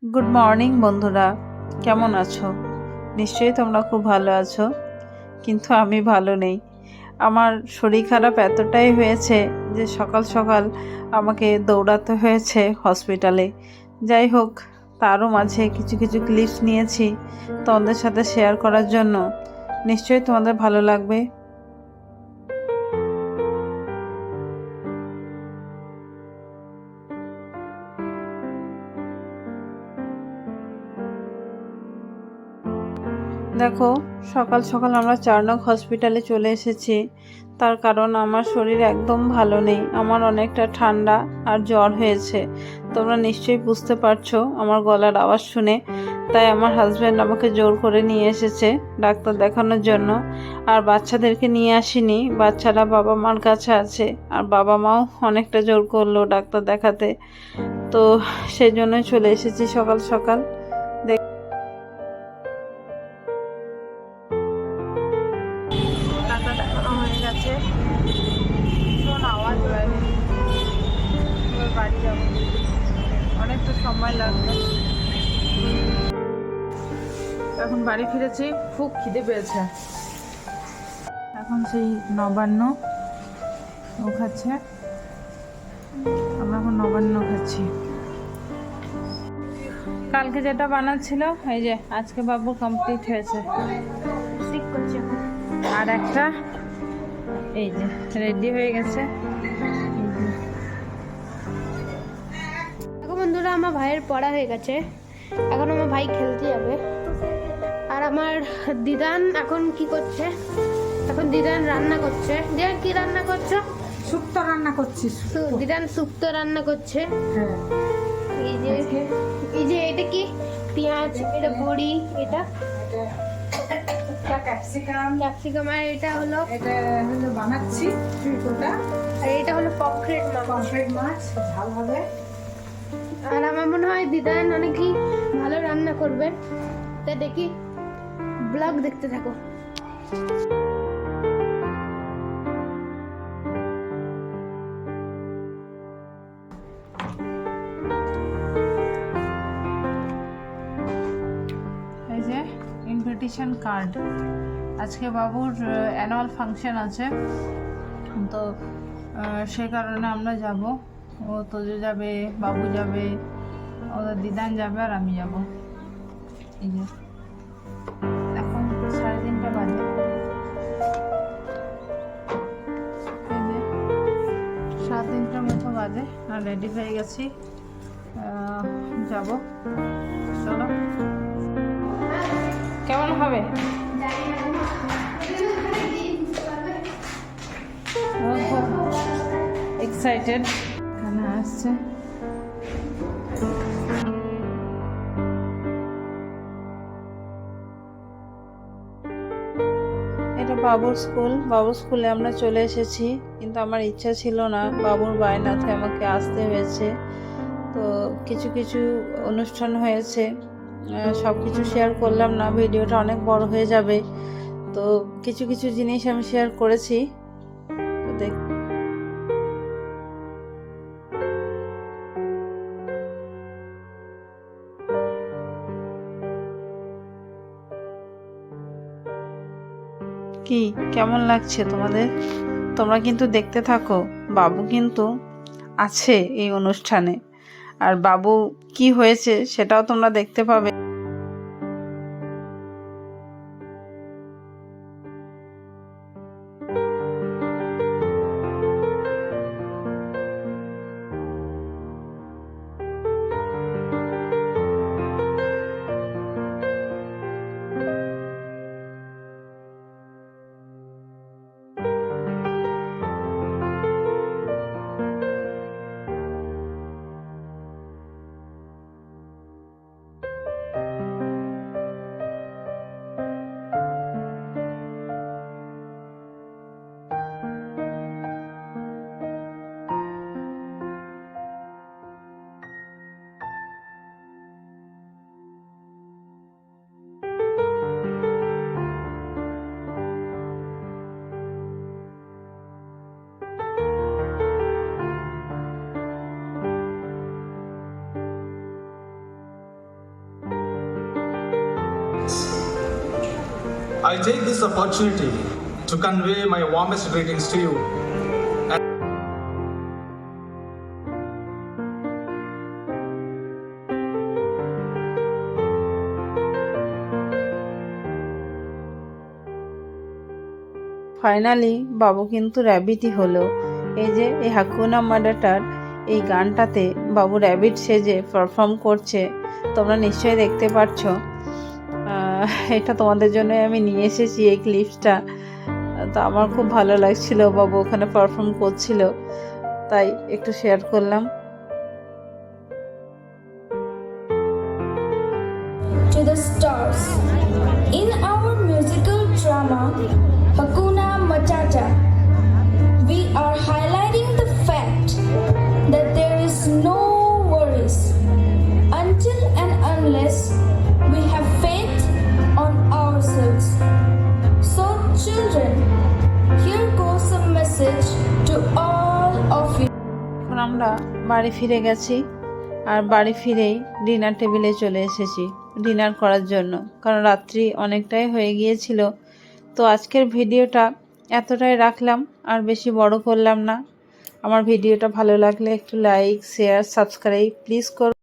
Good morning বন্ধুরা, কেমন আছো? নিশ্চয়ই তোমরা খুব ভালো আছো, কিন্তু আমি ভালো নেই। আমার শরীর খারাপ এতটাই হয়েছে যে সকাল সকাল আমাকে দৌড়াতে হয়েছে হসপিটালে। যাই হোক, তারও মাঝে কিছু কিছু ক্লিপস নিয়েছি তোমাদের সাথে শেয়ার করার জন্য। নিশ্চয়ই তোমাদের ভালো লাগবে। দেখো, সকাল সকাল আমরা 4 নং হসপিটালে চলে এসেছি। তার কারণ আমার শরীর একদম ভালো নেই, আমার অনেকটা ঠান্ডা আর জ্বর হয়েছে। তোমরা নিশ্চয়ই বুঝতে পারছো আমার গলার আওয়াজ শুনে। তাই আমার হাজব্যান্ড আমাকে জোর করে নিয়ে এসেছে ডাক্তার দেখানোর জন্য। আর বাচ্চাদেরকে নিয়ে আসিনি, বাচ্চারা বাবা মার কাছে আছে। আর বাবা মাও অনেকটা জোর করলো ডাক্তার দেখাতে। তো সেই জন্যই চলে এসেছি সকাল সকাল। ডাক্তার দেখানো হয়ে গেছে, ভীষণ আওয়াজ বাইরে। এবার বাড়ি যাবো, অনেকটা সময় লাগবে। এখন বাড়ি ফিরেছি, খুব খিদে পেয়েছে। এখন সেই নবান্ন ও খাচ্ছে, আমরা এখন নবান্ন খাচ্ছি। কালকে যেটা বানাচ্ছিল এই যে আজকে বাবু কমপ্লিট হয়েছে। আর একটা এই যে রেডি হয়ে গেছে। দেখো বন্ধুরা, আমার ভাইয়ের পড়া হয়ে গেছে, এখন আমার ভাই খেলতে যাবে। আর আমার দিদান এখন কি করছে? এখন দিদান রান্না করছে। দিদান কি রান্না করছো? শুক্তো রান্না করছিস? দিদান শুক্তো রান্না করছে। হ্যাঁ। এই যে এটা কি? পেঁয়াজ, এটা বড়ি, এটা ক্যাপসিকাম, আর এটা হলো বানাচ্ছি শুক্তোটা। আর এটা হলো পমফ্রেট মাছ ঝাল হবে। আর আমার মনে হয় দিদান অনেকই ভালো রান্না করবে। তা দেখি, ব্লগ দেখতে থাকো। এই যে ইনভিটেশন কার্ড, আজকে বাবুর অ্যানুয়াল ফাংশন আছে, তো সে কারণে আমরা যাব। ও তোজো যাবে, বাবু যাবে, ওদের দিদান যাবে, আর আমি যাব। এই যে এখন 3:30 বাজে। এই যে 3:30 মতো বাজে, আর রেডি হয়ে গেছি, যাব। চলো, কেমন হবে? এক্সাইটেড, এখানে আসছে। এটা বাবুর স্কুল, বাবুর স্কুলে আমরা চলে এসেছি, কিন্তু আমার ইচ্ছা ছিল না, বাবুর বায়নাতে আমাকে আসতে হয়েছে। তো কিছু কিছু অনুষ্ঠান হয়েছে, সব কিছু শেয়ার করলাম না, ভিডিওটা অনেক বড় হয়ে যাবে। তো কিছু কিছু জিনিস আমি শেয়ার করেছি, তো দেখ। কি কেমন লাগছে তোমাদের? তোমরা কিন্তু দেখতে থাকো, বাবু কিন্তু আছে এই অনুষ্ঠানে, আর বাবু কি হয়েছে সেটাও তোমরা দেখতে পাবে। I take this opportunity to convey my warmest greetings to you. Finally বাবু কিন্তু র্যাবিটই হলো। এই যে এই হাকুনা মাটাটার এই গানটাতে বাবু র্যাবিট সেজে পারফর্ম করছে, তোমরা নিশ্চয়ই দেখতে পাচ্ছ। এটা তোমাদের জন্য আমি নিয়ে এসেছি এই ক্লিপসটা। তো আমার খুব ভালো লাগছিল, বাবু ওখানে পারফর্ম করছিল, তাই একটু শেয়ার করলাম। To the stars. In our musical drama, Hakuna Matata, we are highlighting the fact that there is no worries until and unless we have faith on ourselves. So, children, here goes a message to all of you. এখন আমরা বাড়ি ফিরে গেছি, আর বাড়ি ফিরেই dinner টেবিলে চলে এসেছি ডিনার করার জন্য, কারণ রাত্রি অনেকটাই হয়ে গিয়েছিল। তো আজকের ভিডিওটা এতটাই রাখলাম, আর বেশি বড় করলাম না। আমার ভিডিওটা ভালো লাগলে একটু লাইক, শেয়ার, সাবস্ক্রাইব প্লিজ করুন।